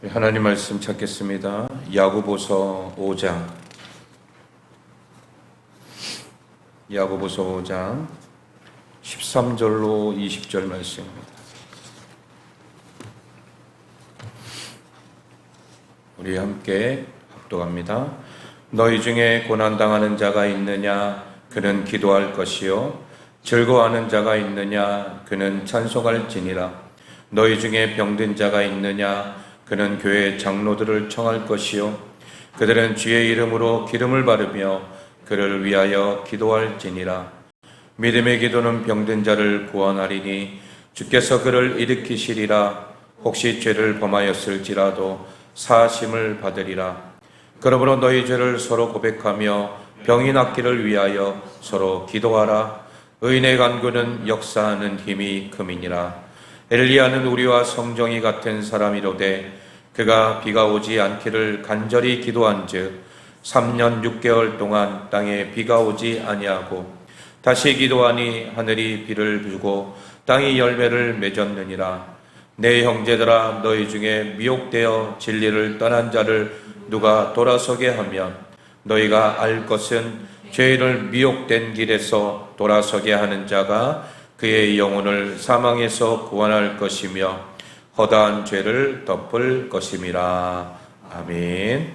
하나님 말씀 찾겠습니다. 야고보서 5장 13절로 20절 말씀입니다. 우리 함께 합독합니다. 너희 중에 고난당하는 자가 있느냐? 그는 기도할 것이요 즐거워하는 자가 있느냐? 그는 찬송할지니라. 너희 중에 병든 자가 있느냐? 그는 교회 장로들을 청할 것이요 그들은 주의 이름으로 기름을 바르며 그를 위하여 기도할지니라. 믿음의 기도는 병든 자를 구원하리니 주께서 그를 일으키시리라. 혹시 죄를 범하였을지라도 사하심을 받으리라. 그러므로 너희 죄를 서로 고백하며 병이 낫기를 위하여 서로 기도하라. 의인의 간구는 역사하는 힘이 큼이니라. 엘리야는 우리와 성정이 같은 사람이로되 그가 비가 오지 않기를 간절히 기도한즉 3년 6개월 동안 땅에 비가 오지 아니하고 다시 기도하니 하늘이 비를 주고 땅이 열매를 맺었느니라. 내 형제들아, 너희 중에 미혹되어 진리를 떠난 자를 누가 돌아서게 하면 너희가 알 것은 죄를 미혹된 길에서 돌아서게 하는 자가 그의 영혼을 사망에서 구원할 것이며 허다한 죄를 덮을 것임이라. 아멘.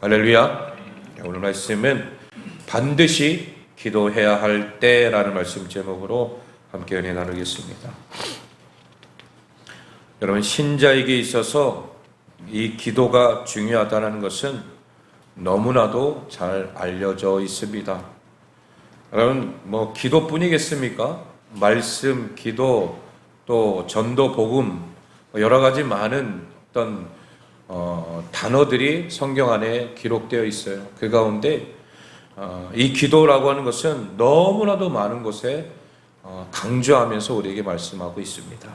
할렐루야. 오늘 말씀은 반드시 기도해야 할 때라는 말씀 제목으로 함께 은혜 나누겠습니다. 여러분, 신자에게 있어서 이 기도가 중요하다는 것은 너무나도 잘 알려져 있습니다. 여러분, 기도뿐이겠습니까? 말씀, 기도, 또 전도, 복음, 여러 가지 많은 어떤 단어들이 성경 안에 기록되어 있어요. 그 가운데 이 기도라고 하는 것은 너무나도 많은 곳에 강조하면서 우리에게 말씀하고 있습니다.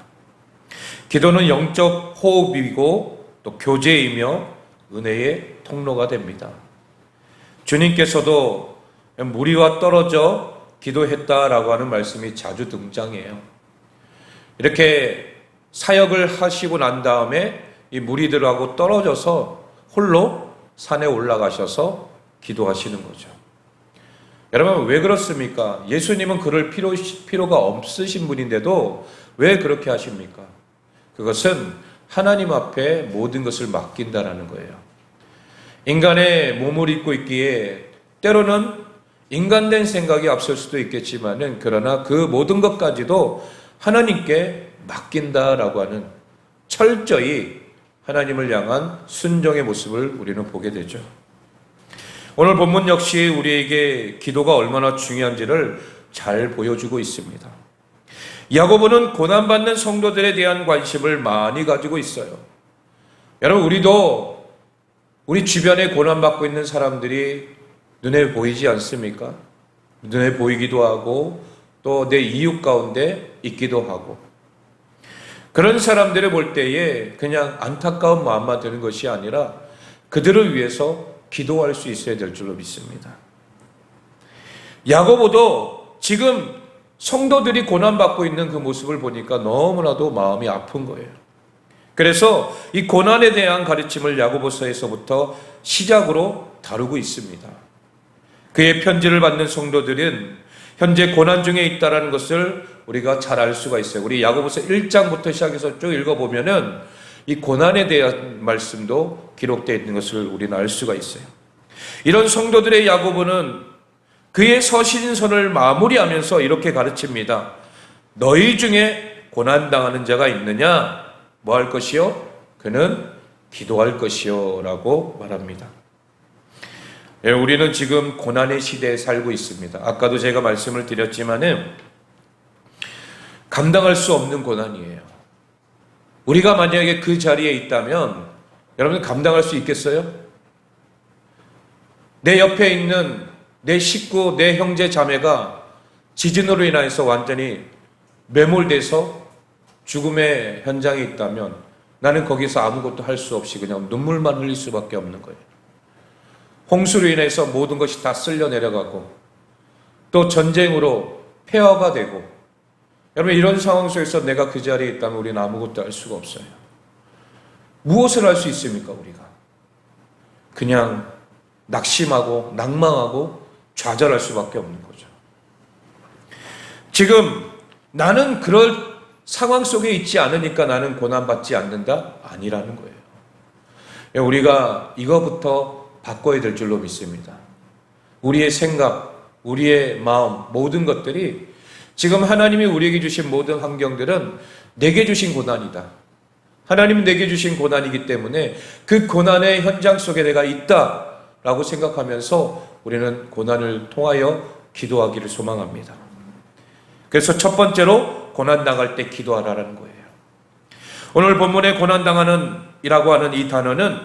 기도는 영적 호흡이고 또 교제이며 은혜의 통로가 됩니다. 주님께서도 무리와 떨어져 기도했다라고 하는 말씀이 자주 등장해요. 이렇게 사역을 하시고 난 다음에 이 무리들하고 떨어져서 홀로 산에 올라가셔서 기도하시는 거죠. 여러분, 왜 그렇습니까? 예수님은 그럴 필요가 없으신 분인데도 왜 그렇게 하십니까? 그것은 하나님 앞에 모든 것을 맡긴다라는 거예요. 인간의 몸을 입고 있기에 때로는 인간된 생각이 앞설 수도 있겠지만은 그러나 그 모든 것까지도 하나님께 맡긴다라고 하는 철저히 하나님을 향한 순종의 모습을 우리는 보게 되죠. 오늘 본문 역시 우리에게 기도가 얼마나 중요한지를 잘 보여주고 있습니다. 야고보는 고난받는 성도들에 대한 관심을 많이 가지고 있어요. 여러분, 우리도 우리 주변에 고난받고 있는 사람들이 눈에 보이지 않습니까? 눈에 보이기도 하고 또 내 이웃 가운데 있기도 하고, 그런 사람들을 볼 때에 그냥 안타까운 마음만 드는 것이 아니라 그들을 위해서 기도할 수 있어야 될 줄로 믿습니다. 야고보도 지금 성도들이 고난받고 있는 그 모습을 보니까 너무나도 마음이 아픈 거예요. 그래서 이 고난에 대한 가르침을 야고보서에서부터 시작으로 다루고 있습니다. 그의 편지를 받는 성도들은 현재 고난 중에 있다는 것을 우리가 잘 알 수가 있어요. 우리 야고보서 1장부터 시작해서 쭉 읽어보면은 이 고난에 대한 말씀도 기록되어 있는 것을 우리는 알 수가 있어요. 이런 성도들의 야고보는 그의 서신서를 마무리하면서 이렇게 가르칩니다. 너희 중에 고난당하는 자가 있느냐? 뭐 할 것이요? 그는 기도할 것이요 라고 말합니다. 우리는 지금 고난의 시대에 살고 있습니다. 아까도 제가 말씀을 드렸지만은 감당할 수 없는 고난이에요. 우리가 만약에 그 자리에 있다면 여러분 감당할 수 있겠어요? 내 옆에 있는 내 식구, 내 형제 자매가 지진으로 인해서 완전히 매몰돼서 죽음의 현장에 있다면 나는 거기서 아무것도 할 수 없이 그냥 눈물만 흘릴 수밖에 없는 거예요. 홍수로 인해서 모든 것이 다 쓸려 내려가고 또 전쟁으로 폐허가 되고, 여러분 이런 상황 속에서 내가 그 자리에 있다면 우리는 아무것도 할 수가 없어요. 무엇을 할 수 있습니까, 우리가? 그냥 낙심하고 낭망하고 좌절할 수밖에 없는 거죠. 지금 나는 그럴 상황 속에 있지 않으니까 나는 고난받지 않는다? 아니라는 거예요. 우리가 이거부터 바꿔야 될 줄로 믿습니다. 우리의 생각, 우리의 마음, 모든 것들이 지금 하나님이 우리에게 주신 모든 환경들은 내게 주신 고난이다. 하나님이 내게 주신 고난이기 때문에 그 고난의 현장 속에 내가 있다라고 생각하면서 우리는 고난을 통하여 기도하기를 소망합니다. 그래서 첫 번째로 고난당할 때 기도하라는 거예요. 오늘 본문에 고난당하는 이라고 하는 이 단어는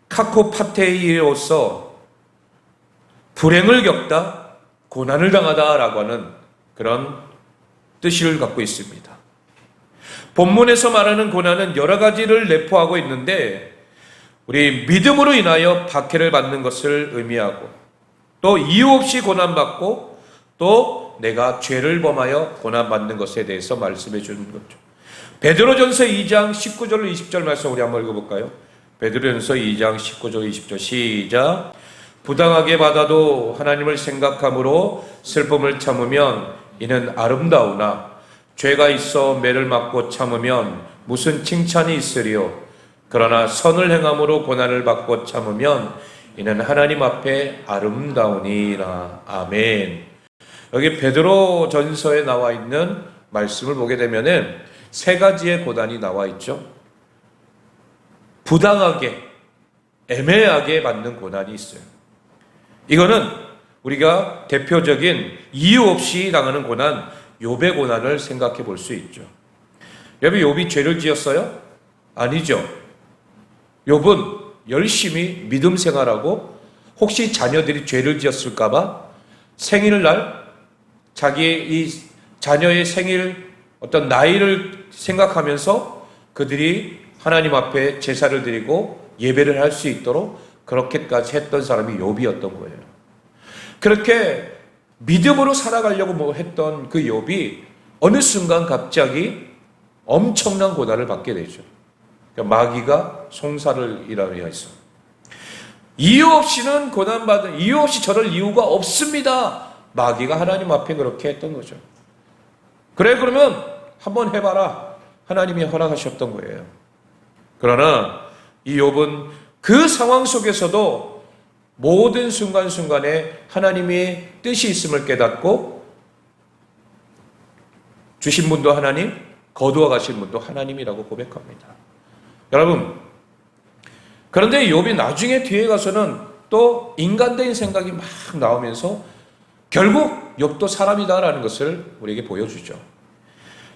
카코파테이로서 불행을 겪다, 고난을 당하다라고 하는 그런 뜻을 갖고 있습니다. 본문에서 말하는 고난은 여러 가지를 내포하고 있는데 우리 믿음으로 인하여 박해를 받는 것을 의미하고 또 이유 없이 고난받고 또 내가 죄를 범하여 고난받는 것에 대해서 말씀해 주는 거죠. 베드로전서 2장 19절 20절 말씀 우리 한번 읽어볼까요? 베드로전서 2장 19절 20절 시작. 부당하게 받아도 하나님을 생각함으로 슬픔을 참으면 이는 아름다우나 죄가 있어 매를 맞고 참으면 무슨 칭찬이 있으리요. 그러나 선을 행함으로 고난을 받고 참으면 이는 하나님 앞에 아름다우니라. 아멘. 여기 베드로전서에 나와 있는 말씀을 보게 되면은 세 가지의 고난이 나와 있죠. 부당하게, 애매하게 받는 고난이 있어요. 이거는 우리가 대표적인 이유 없이 당하는 고난, 욥의 고난을 생각해 볼 수 있죠. 욥이 죄를 지었어요? 아니죠. 욥은 열심히 믿음 생활하고 혹시 자녀들이 죄를 지었을까봐 생일날 자기의 이 자녀의 생일 어떤 나이를 생각하면서 그들이 하나님 앞에 제사를 드리고 예배를 할 수 있도록 그렇게까지 했던 사람이 욥이었던 거예요. 그렇게 믿음으로 살아가려고 했던 그 욥이 어느 순간 갑자기 엄청난 고난을 받게 되죠. 그러니까 마귀가 송사를 일하려 해서 이유 없이는 고난받은, 이유 없이 저럴 이유가 없습니다. 마귀가 하나님 앞에 그렇게 했던 거죠. 그래, 그러면 한번 해봐라. 하나님이 허락하셨던 거예요. 그러나 이 욥은 그 상황 속에서도 모든 순간순간에 하나님의 뜻이 있음을 깨닫고 주신 분도 하나님, 거두어 가신 분도 하나님이라고 고백합니다. 여러분, 그런데 욥이 나중에 뒤에 가서는 또 인간적인 생각이 막 나오면서 결국 욥도 사람이다라는 것을 우리에게 보여주죠.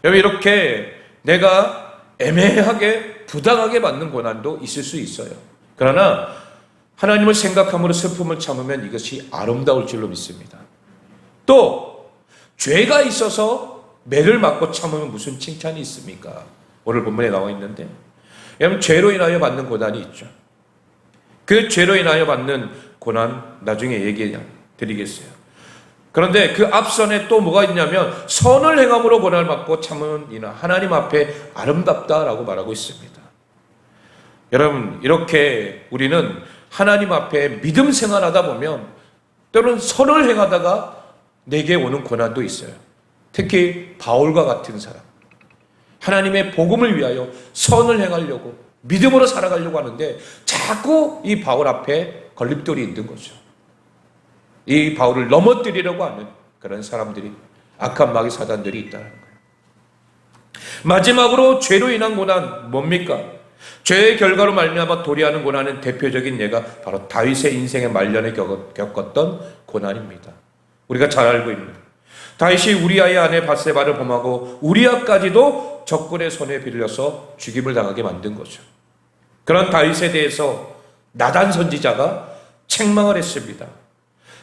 여러분, 이렇게 내가 애매하게 부당하게 받는 고난도 있을 수 있어요. 그러나 하나님을 생각함으로 슬픔을 참으면 이것이 아름다울 줄로 믿습니다. 또 죄가 있어서 매를 맞고 참으면 무슨 칭찬이 있습니까? 오늘 본문에 나와 있는데 여러분, 죄로 인하여 받는 고난이 있죠. 그 죄로 인하여 받는 고난 나중에 얘기 드리겠어요. 그런데 그 앞선에 또 뭐가 있냐면 선을 행함으로 고난을 받고 참은 이나 하나님 앞에 아름답다라고 말하고 있습니다. 여러분, 이렇게 우리는 하나님 앞에 믿음 생활하다 보면 때로는 선을 행하다가 내게 오는 고난도 있어요. 특히 바울과 같은 사람, 하나님의 복음을 위하여 선을 행하려고 믿음으로 살아가려고 하는데 자꾸 이 바울 앞에 걸림돌이 있는 거죠. 이 바울을 넘어뜨리려고 하는 그런 사람들이, 악한 마귀 사단들이 있다는 거예요. 마지막으로 죄로 인한 고난 뭡니까? 죄의 결과로 말미암아 도래하는 고난은 대표적인 예가 바로 다윗의 인생의 말년에 겪었던 고난입니다. 우리가 잘 알고 있는 다윗이 우리아의 아내 밧세바를 범하고 우리아까지도 적군의 손에 빌려서 죽임을 당하게 만든 거죠. 그런 다윗에 대해서 나단 선지자가 책망을 했습니다.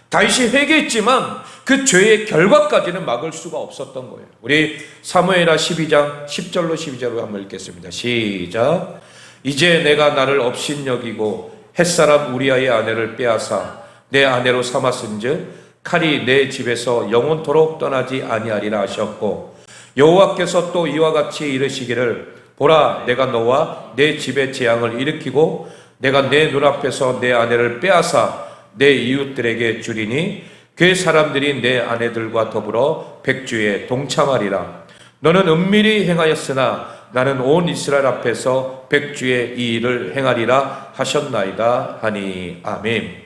다윗이 회개했지만 그 죄의 결과까지는 막을 수가 없었던 거예요. 우리 사무엘하 12장 10절로 12절로 한번 읽겠습니다. 시작. 이제 내가 나를 업신여기고 햇사람 우리아의 아내를 빼앗아 내 아내로 삼았은즉 칼이 내 집에서 영원토록 떠나지 아니하리라 하셨고 여호와께서 또 이와 같이 이르시기를 보라, 내가 너와 내 집의 재앙을 일으키고 내가 내 눈앞에서 내 아내를 빼앗아 내 이웃들에게 주리니 그 사람들이 내 아내들과 더불어 백주에 동참하리라. 너는 은밀히 행하였으나 나는 온 이스라엘 앞에서 백주에 이 일을 행하리라 하셨나이다 하니. 아멘.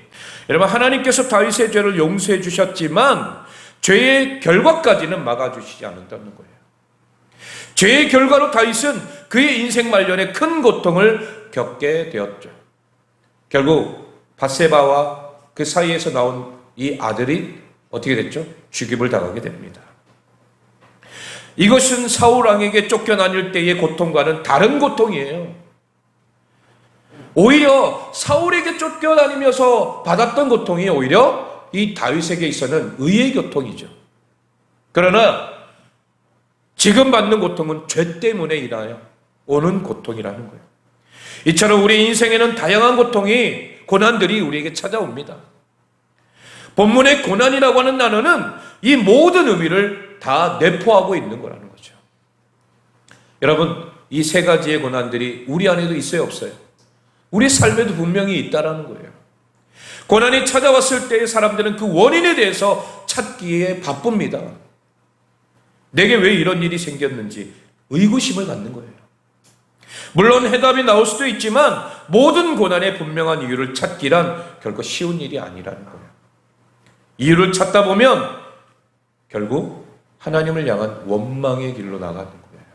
여러분, 하나님께서 다윗의 죄를 용서해 주셨지만 죄의 결과까지는 막아주시지 않는다는 거예요. 죄의 결과로 다윗은 그의 인생 말년에 큰 고통을 겪게 되었죠. 결국 밧세바와 그 사이에서 나온 이 아들이 어떻게 됐죠? 죽임을 당하게 됩니다. 이것은 사울 왕에게 쫓겨다닐 때의 고통과는 다른 고통이에요. 오히려 사울에게 쫓겨다니면서 받았던 고통이 오히려 이 다윗에게 있어서는 의의 고통이죠. 그러나 지금 받는 고통은 죄 때문에 인하여 오는 고통이라는 거예요. 이처럼 우리 인생에는 다양한 고통이, 고난들이 우리에게 찾아옵니다. 본문의 고난이라고 하는 단어는 이 모든 의미를 다 내포하고 있는 거라는 거죠. 여러분, 이 세 가지의 고난들이 우리 안에도 있어요, 없어요? 우리 삶에도 분명히 있다라는 거예요. 고난이 찾아왔을 때 사람들은 그 원인에 대해서 찾기에 바쁩니다. 내게 왜 이런 일이 생겼는지 의구심을 갖는 거예요. 물론 해답이 나올 수도 있지만 모든 고난의 분명한 이유를 찾기란 결코 쉬운 일이 아니라는 거예요. 이유를 찾다 보면 결국 하나님을 향한 원망의 길로 나가는 거예요.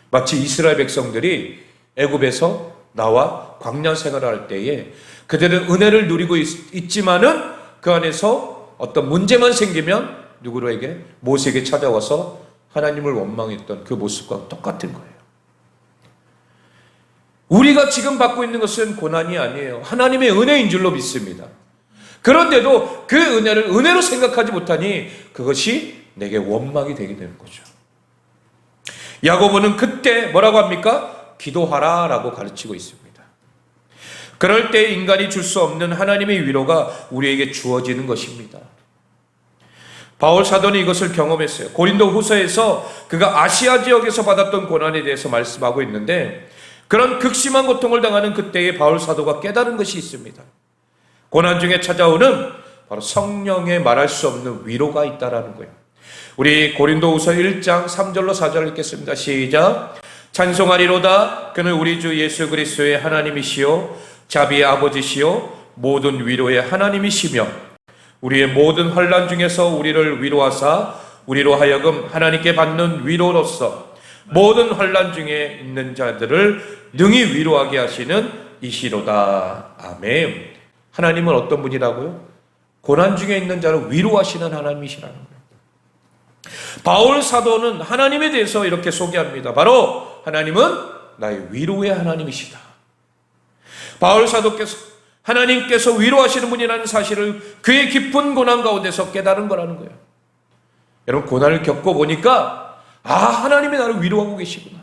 마치 이스라엘 백성들이 애굽에서 나와 광야 생활을 할 때에 그들은 은혜를 누리고 있지만은 그 안에서 어떤 문제만 생기면 누구에게? 모세에게 찾아와서 하나님을 원망했던 그 모습과 똑같은 거예요. 우리가 지금 받고 있는 것은 고난이 아니에요. 하나님의 은혜인 줄로 믿습니다. 그런데도 그 은혜를 은혜로 생각하지 못하니 그것이 내게 원망이 되게 되는 거죠. 야고보는 그때 뭐라고 합니까? 기도하라 라고 가르치고 있습니다. 그럴 때 인간이 줄 수 없는 하나님의 위로가 우리에게 주어지는 것입니다. 바울 사도는 이것을 경험했어요. 고린도 후서에서 그가 아시아 지역에서 받았던 고난에 대해서 말씀하고 있는데, 그런 극심한 고통을 당하는 그때의 바울 사도가 깨달은 것이 있습니다. 고난 중에 찾아오는 바로 성령의 말할 수 없는 위로가 있다라는 거예요. 우리 고린도 후서 1장 3절로 4절 읽겠습니다. 시작. 찬송하리로다. 그는 우리 주 예수 그리스도의 하나님이시요 자비의 아버지시요 모든 위로의 하나님이시며 우리의 모든 환난 중에서 우리를 위로하사 우리로 하여금 하나님께 받는 위로로서 모든 환난 중에 있는 자들을 능히 위로하게 하시는 이시로다. 아멘. 하나님은 어떤 분이라고요? 고난 중에 있는 자를 위로하시는 하나님이시라는 거예요. 바울 사도는 하나님에 대해서 이렇게 소개합니다. 바로 하나님은 나의 위로의 하나님이시다. 바울 사도께서 하나님께서 위로하시는 분이라는 사실을 그의 깊은 고난 가운데서 깨달은 거라는 거예요. 여러분, 고난을 겪어보니까 하나님이 나를 위로하고 계시구나.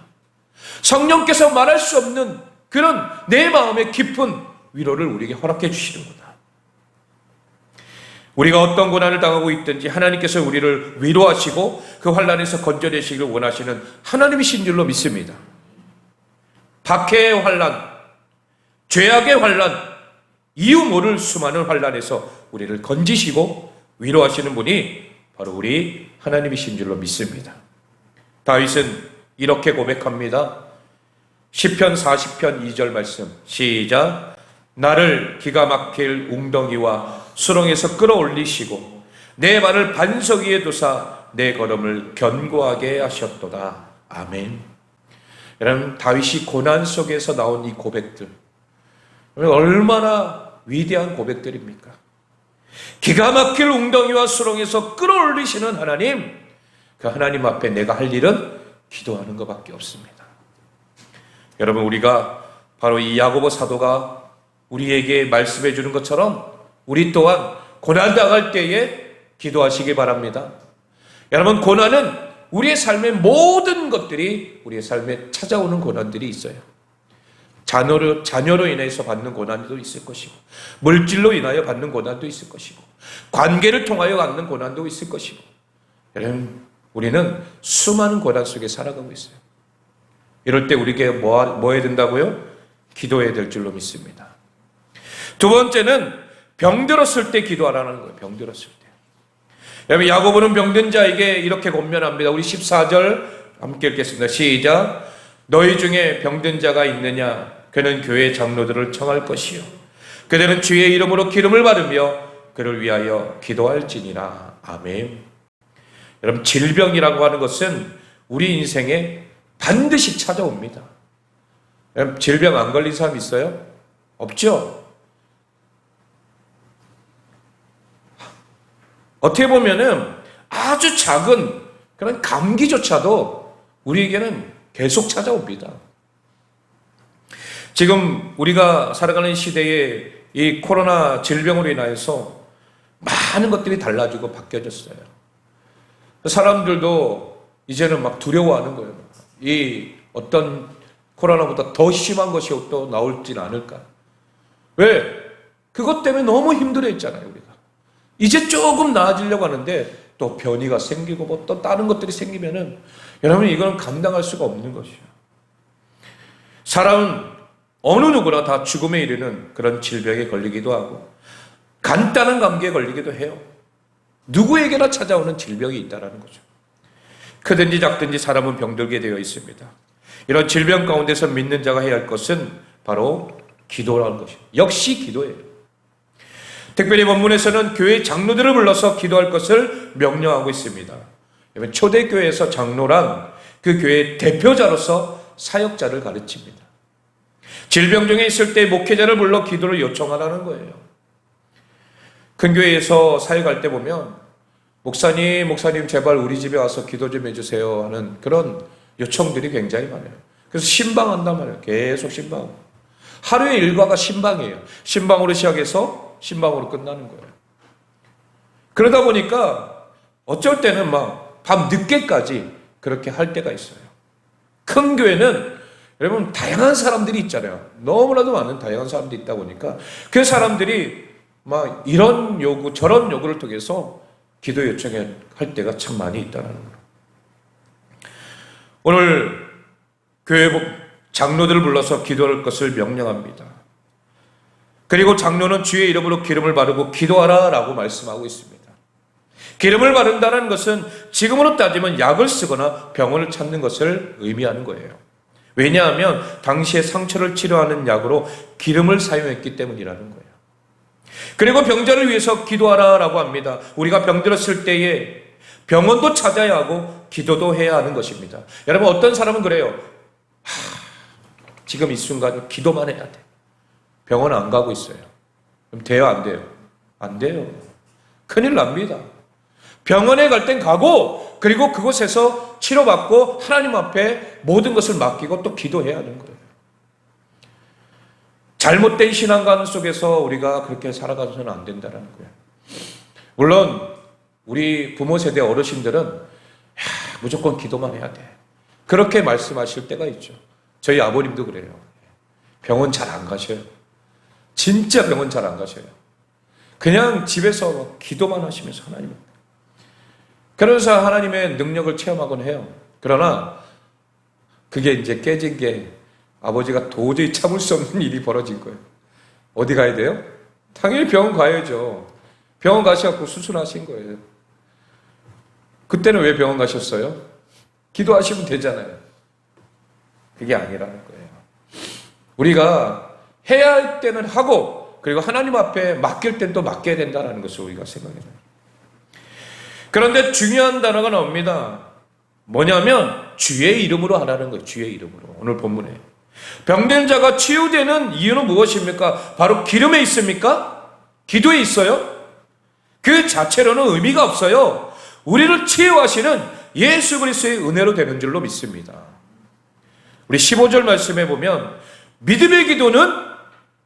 성령께서 말할 수 없는 그런 내 마음의 깊은 위로를 우리에게 허락해 주시는구나. 우리가 어떤 고난을 당하고 있든지 하나님께서 우리를 위로하시고 그 환난에서 건져내시길 원하시는 하나님이신 줄로 믿습니다. 박해의 환난, 죄악의 환난, 이유 모를 수많은 환난에서 우리를 건지시고 위로하시는 분이 바로 우리 하나님이신 줄로 믿습니다. 다윗은 이렇게 고백합니다. 시편 40편 2절 말씀 시작. 나를 기가 막힐 웅덩이와 수렁에서 끌어올리시고 내 발을 반석 위에 두사 내 걸음을 견고하게 하셨도다. 아멘. 여러분, 다윗이 고난 속에서 나온 이 고백들 얼마나 위대한 고백들입니까? 기가 막힐 웅덩이와 수렁에서 끌어올리시는 하나님, 그 하나님 앞에 내가 할 일은 기도하는 것밖에 없습니다. 여러분, 우리가 바로 이 야고보 사도가 우리에게 말씀해 주는 것처럼 우리 또한 고난 당할 때에 기도하시기 바랍니다. 여러분, 고난은 우리의 삶의 모든 것들이 우리의 삶에 찾아오는 고난들이 있어요. 자녀로 인해서 받는 고난도 있을 것이고, 물질로 인하여 받는 고난도 있을 것이고, 관계를 통하여 받는 고난도 있을 것이고, 여러분, 우리는 수많은 고난 속에 살아가고 있어요. 이럴 때 우리에게 뭐 해야 된다고요? 기도해야 될 줄로 믿습니다. 두 번째는 병들었을 때 기도하라는 거예요. 병들었을 때. 여러분, 야고보는 병든 자에게 이렇게 권면합니다. 우리 14절 함께 읽겠습니다. 시작. 너희 중에 병든 자가 있느냐? 그는 교회 장로들을 청할 것이요, 그들은 주의 이름으로 기름을 바르며 그를 위하여 기도할지니라. 아멘. 여러분, 질병이라고 하는 것은 우리 인생에 반드시 찾아옵니다. 여러분, 질병 안 걸린 사람 있어요? 없죠? 어떻게 보면은 아주 작은 그런 감기조차도 우리에게는 계속 찾아옵니다. 지금 우리가 살아가는 시대에 이 코로나 질병으로 인하여서 많은 것들이 달라지고 바뀌어졌어요. 사람들도 이제는 막 두려워하는 거예요. 이 어떤 코로나보다 더 심한 것이 또 나올진 않을까. 왜? 그것 때문에 너무 힘들어했잖아요, 우리가. 이제 조금 나아지려고 하는데 또 변이가 생기고 뭐 또 다른 것들이 생기면은 여러분, 이건 감당할 수가 없는 것이에요. 사람은 어느 누구나 다 죽음에 이르는 그런 질병에 걸리기도 하고 간단한 감기에 걸리기도 해요. 누구에게나 찾아오는 질병이 있다는 거죠. 크든지 작든지 사람은 병들게 되어 있습니다. 이런 질병 가운데서 믿는 자가 해야 할 것은 바로 기도라는 것이에요. 역시 기도예요. 특별히 본문에서는 교회 장로들을 불러서 기도할 것을 명령하고 있습니다. 초대교회에서 장로란 그 교회의 대표자로서 사역자를 가르칩니다. 질병 중에 있을 때 목회자를 불러 기도를 요청하라는 거예요. 큰 교회에서 사역할 때 보면 목사님 제발 우리 집에 와서 기도 좀 해주세요 하는 그런 요청들이 굉장히 많아요. 그래서 신방한단 말이에요. 계속 신방. 하루의 일과가 신방이에요. 신방으로 시작해서 신방으로 끝나는 거예요. 그러다 보니까 어쩔 때는 막 밤 늦게까지 그렇게 할 때가 있어요. 큰 교회는 여러분 다양한 사람들이 있잖아요. 너무나도 많은 다양한 사람들이 있다 보니까 그 사람들이 막 이런 요구 저런 요구를 통해서 기도 요청할 때가 참 많이 있다는 거예요. 오늘 교회 장로들을 불러서 기도할 것을 명령합니다. 그리고 장로는 주의 이름으로 기름을 바르고 기도하라 라고 말씀하고 있습니다. 기름을 바른다는 것은 지금으로 따지면 약을 쓰거나 병원을 찾는 것을 의미하는 거예요. 왜냐하면 당시에 상처를 치료하는 약으로 기름을 사용했기 때문이라는 거예요. 그리고 병자를 위해서 기도하라 라고 합니다. 우리가 병들었을 때에 병원도 찾아야 하고 기도도 해야 하는 것입니다. 여러분, 어떤 사람은 그래요. 지금 이 순간에 기도만 해야 돼. 병원 안 가고 있어요. 그럼 돼요, 안 돼요? 안 돼요. 큰일 납니다. 병원에 갈 땐 가고 그리고 그곳에서 치료받고 하나님 앞에 모든 것을 맡기고 또 기도해야 하는 거예요. 잘못된 신앙관 속에서 우리가 그렇게 살아가서는 안 된다는 거예요. 물론 우리 부모 세대 어르신들은 무조건 기도만 해야 돼. 그렇게 말씀하실 때가 있죠. 저희 아버님도 그래요. 병원 잘 안 가셔요. 진짜 병원 잘 안 가셔요. 그냥 집에서 기도만 하시면서 하나님. 그러면서 하나님의 능력을 체험하곤 해요. 그러나 그게 이제 깨진 게 아버지가 도저히 참을 수 없는 일이 벌어진 거예요. 어디 가야 돼요? 당연히 병원 가야죠. 병원 가셔서 수술하신 거예요. 그때는 왜 병원 가셨어요? 기도하시면 되잖아요. 그게 아니라는 거예요. 우리가 해야 할 때는 하고 그리고 하나님 앞에 맡길 땐 또 맡겨야 된다는 것을 우리가 생각해야 돼요. 그런데 중요한 단어가 나옵니다. 뭐냐면 주의 이름으로 하라는 거예요. 주의 이름으로. 오늘 본문에. 병든 자가 치유되는 이유는 무엇입니까? 바로 기름에 있습니까? 기도에 있어요? 그 자체로는 의미가 없어요. 우리를 치유하시는 예수 그리스도의 은혜로 되는 줄로 믿습니다. 우리 15절 말씀에 보면 믿음의 기도는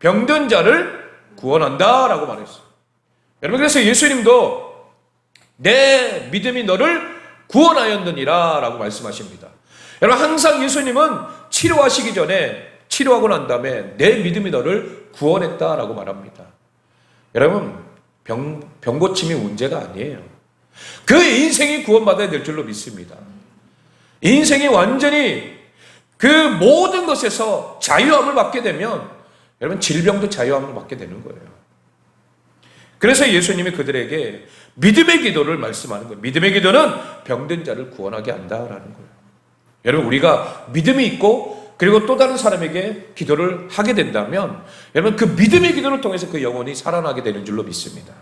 병든 자를 구원한다 라고 말했어요. 여러분, 그래서 예수님도 내 믿음이 너를 구원하였느니라 라고 말씀하십니다. 여러분, 항상 예수님은 치료하시기 전에 치료하고 난 다음에 내 믿음이 너를 구원했다 라고 말합니다. 여러분, 병 고침이 문제가 아니에요. 그 인생이 구원받아야 될 줄로 믿습니다. 인생이 완전히 그 모든 것에서 자유함을 받게 되면 여러분 질병도 자유함을 받게 되는 거예요. 그래서 예수님이 그들에게 믿음의 기도를 말씀하는 거예요. 믿음의 기도는 병든 자를 구원하게 한다라는 거예요. 여러분 우리가 믿음이 있고 그리고 또 다른 사람에게 기도를 하게 된다면 여러분 그 믿음의 기도를 통해서 그 영혼이 살아나게 되는 줄로 믿습니다.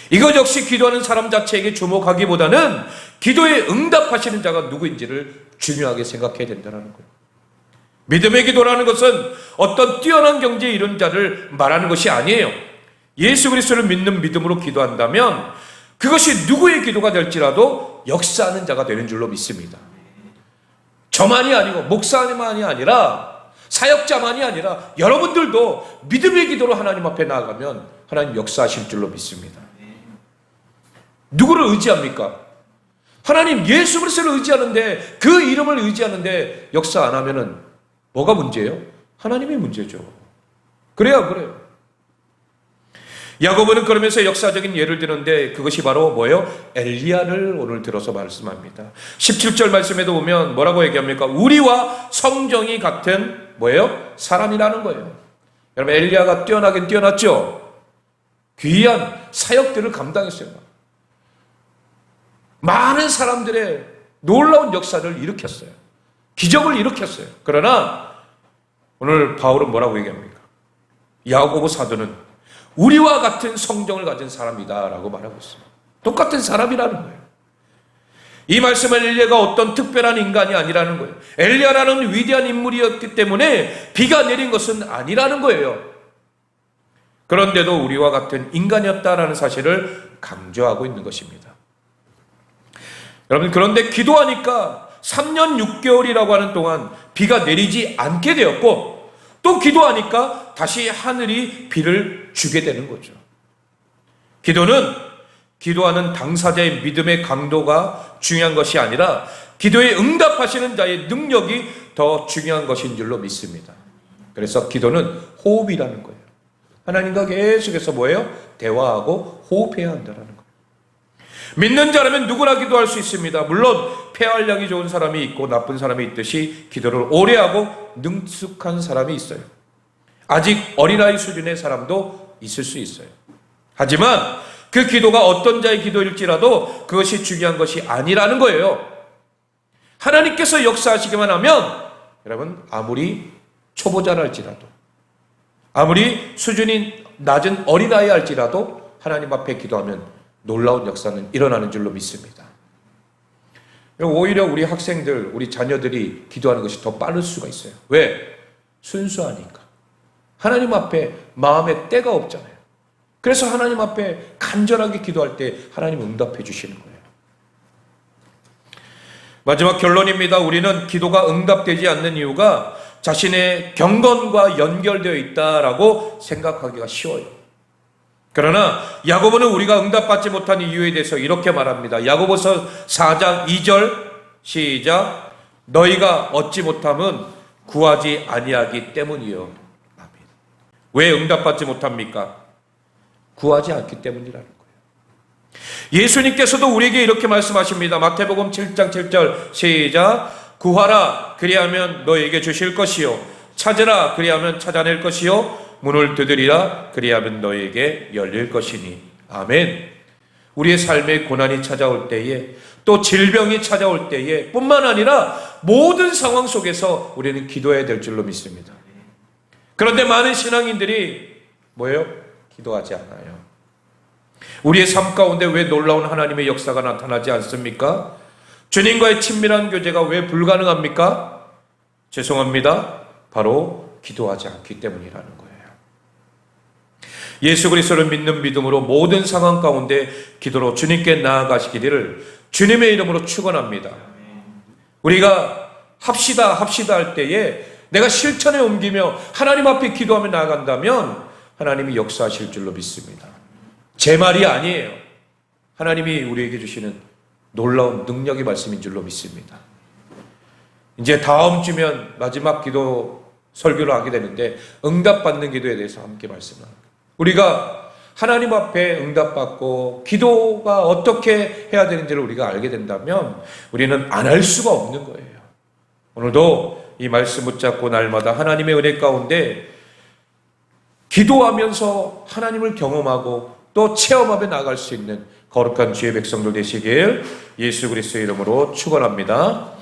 이것 역시 기도하는 사람 자체에게 주목하기보다는 기도에 응답하시는 자가 누구인지를 중요하게 생각해야 된다는 거예요. 믿음의 기도라는 것은 어떤 뛰어난 경지에 이른 자를 말하는 것이 아니에요. 예수 그리스도를 믿는 믿음으로 기도한다면 그것이 누구의 기도가 될지라도 역사하는 자가 되는 줄로 믿습니다. 저만이 아니고 목사님만이 아니라 사역자만이 아니라 여러분들도 믿음의 기도로 하나님 앞에 나아가면 하나님 역사하실 줄로 믿습니다. 누구를 의지합니까? 하나님 예수 그리스도를 의지하는데 그 이름을 의지하는데 역사 안 하면은 뭐가 문제예요? 하나님이 문제죠. 그래요. 야고보는 그러면서 역사적인 예를 드는데 그것이 바로 뭐예요? 엘리야를 오늘 들어서 말씀합니다. 17절 말씀에도 보면 뭐라고 얘기합니까? 우리와 성정이 같은 뭐예요? 사람이라는 거예요. 여러분 엘리야가 뛰어나긴 뛰어났죠? 귀한 사역들을 감당했어요. 많은 사람들의 놀라운 역사를 일으켰어요. 기적을 일으켰어요. 그러나 오늘 바울은 뭐라고 얘기합니까? 야고보 사도는 우리와 같은 성정을 가진 사람이다라고 말하고 있습니다. 똑같은 사람이라는 거예요. 이 말씀은 엘리야가 어떤 특별한 인간이 아니라는 거예요. 엘리야라는 위대한 인물이었기 때문에 비가 내린 것은 아니라는 거예요. 그런데도 우리와 같은 인간이었다라는 사실을 강조하고 있는 것입니다. 여러분 그런데 기도하니까 3년 6개월이라고 하는 동안 비가 내리지 않게 되었고 또 기도하니까 다시 하늘이 비를 주게 되는 거죠. 기도는 기도하는 당사자의 믿음의 강도가 중요한 것이 아니라 기도에 응답하시는 자의 능력이 더 중요한 것인 줄로 믿습니다. 그래서 기도는 호흡이라는 거예요. 하나님과 계속해서 뭐예요? 대화하고 호흡해야 한다는 거예요. 믿는 자라면 누구나 기도할 수 있습니다. 물론 폐활량이 좋은 사람이 있고 나쁜 사람이 있듯이 기도를 오래 하고 능숙한 사람이 있어요. 아직 어린아이 수준의 사람도 있을 수 있어요. 하지만 그 기도가 어떤 자의 기도일지라도 그것이 중요한 것이 아니라는 거예요. 하나님께서 역사하시기만 하면 여러분 아무리 초보자랄지라도 아무리 수준이 낮은 어린아이 할지라도 하나님 앞에 기도하면 놀라운 역사는 일어나는 줄로 믿습니다. 오히려 우리 학생들, 우리 자녀들이 기도하는 것이 더 빠를 수가 있어요. 왜? 순수하니까. 하나님 앞에 마음에 때가 없잖아요. 그래서 하나님 앞에 간절하게 기도할 때 하나님 응답해 주시는 거예요. 마지막 결론입니다. 우리는 기도가 응답되지 않는 이유가 자신의 경건과 연결되어 있다라고 생각하기가 쉬워요. 그러나 야고보는 우리가 응답받지 못한 이유에 대해서 이렇게 말합니다. 야고보서 4장 2절 시작. 너희가 얻지 못함은 구하지 아니하기 때문이요. 아멘. 왜 응답받지 못합니까? 구하지 않기 때문이라는 거예요. 예수님께서도 우리에게 이렇게 말씀하십니다. 마태복음 7장 7절 시작. 구하라 그리하면 너에게 주실 것이요 찾으라 그리하면 찾아낼 것이요 문을 두드리라 그리하면 너에게 열릴 것이니. 아멘. 우리의 삶에 고난이 찾아올 때에 또 질병이 찾아올 때에 뿐만 아니라 모든 상황 속에서 우리는 기도해야 될 줄로 믿습니다. 그런데 많은 신앙인들이 뭐예요? 기도하지 않아요. 우리의 삶 가운데 왜 놀라운 하나님의 역사가 나타나지 않습니까? 주님과의 친밀한 교제가 왜 불가능합니까? 죄송합니다. 바로 기도하지 않기 때문이라는 거예요. 예수 그리스도를 믿는 믿음으로 모든 상황 가운데 기도로 주님께 나아가시기를 주님의 이름으로 축원합니다. 우리가 합시다 할 때에 내가 실천에 옮기며 하나님 앞에 기도하며 나아간다면 하나님이 역사하실 줄로 믿습니다. 제 말이 아니에요. 하나님이 우리에게 주시는 놀라운 능력의 말씀인 줄로 믿습니다. 이제 다음 주면 마지막 기도 설교를 하게 되는데 응답받는 기도에 대해서 함께 말씀합니다. 우리가 하나님 앞에 응답받고 기도가 어떻게 해야 되는지를 우리가 알게 된다면 우리는 안 할 수가 없는 거예요. 오늘도 이 말씀 붙잡고 날마다 하나님의 은혜 가운데 기도하면서 하나님을 경험하고 또 체험하며 나아갈 수 있는 거룩한 주의 백성들 되시길 예수 그리스도의 이름으로 축원합니다.